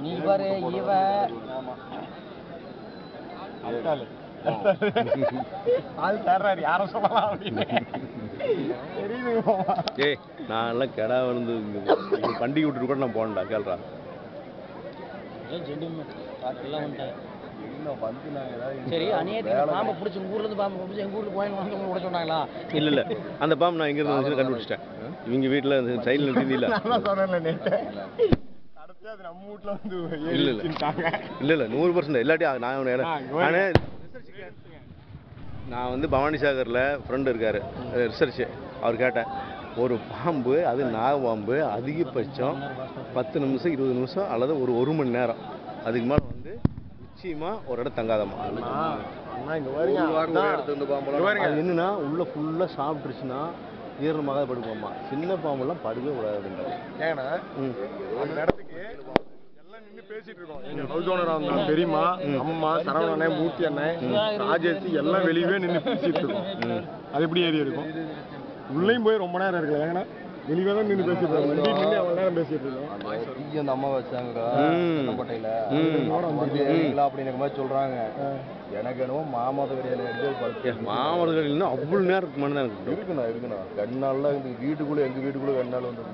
நீ பாரு இவன் ஆள் தர்றாரு யாரும் சொல்லலாம் அப்படின்னு ஏய் நான் எல்லாம் கிடா வந்து பண்டிகை விட்டுட்டு கூட நான் போனேன்டா கேள்றா சரி அநியாயத்துக்கு பாம்பை பிடிச்சி உங்க ஊர்ல இருந்து பாம்பை பிடிச்சி எங்க ஊருக்கு கோயில் வந்து விட சொன்னாங்களா? இல்ல அந்த பாம்பு நான் எங்க இருந்து கண்டுபிடிச்சிட்டேன். இவங்க வீட்டுல சைடுல நிறுத்தி இல்ல இல்ல இல்ல 100% இல்லாட்டி நான் வந்து பவானி சாகர்ல ஃப்ரெண்ட் இருக்காரு ரிசர்ச் அவர் கேட்டேன் ஒரு பாம்பு அது நாகப்பாம்பு அதிகபட்சம் 10 நிமிஷம் 20 நிமிஷம் அல்லது ஒரு மணி நேரம் அதுக்கு மேல வந்து நிச்சயமா ஒரு இடம் தங்காதம்மா. என்னன்னா உள்ள ஃபுல்லா சாப்பிட்டுருச்சுன்னா ஈரணமாக படுப்போம்மா. சின்ன பாம்பெல்லாம் படுக்கவே கூடாது. ஏன்னா அந்த இடத்துக்கு எல்லாம் நின்று பேசிட்டு இருக்கோம். எங்க ஹவுஸ் ஓனரா இருந்தாலும் பெரியம்மா அம்மா சரவணன் மூர்த்தி அண்ணன் ராஜேஷ் எல்லாம் வெளியவே நின்று பேசிட்டு இருக்கோம். அது எப்படி ஏறி இருக்கும்? உள்ளேயும் போய் ரொம்ப நேரம் இருக்குல்ல. ஏன்னா வெளியே தான் நின்று பேசிட்டு இருக்கோம். அவ்வளோ நேரம் பேசிட்டு இருக்கோம். அந்த அம்மா வச்சாங்க கோட்டையில அப்படின்னு மாதிரி சொல்றாங்க. எனக்கு என்னவோ மாமரங்கள் அவ்வளவு நேரத்துக்கு மணி தான் இருக்குண்ணா கண்ணால இந்த வீட்டுக்குள்ள எங்க வீட்டுக்குள்ள கண்ணால் வந்து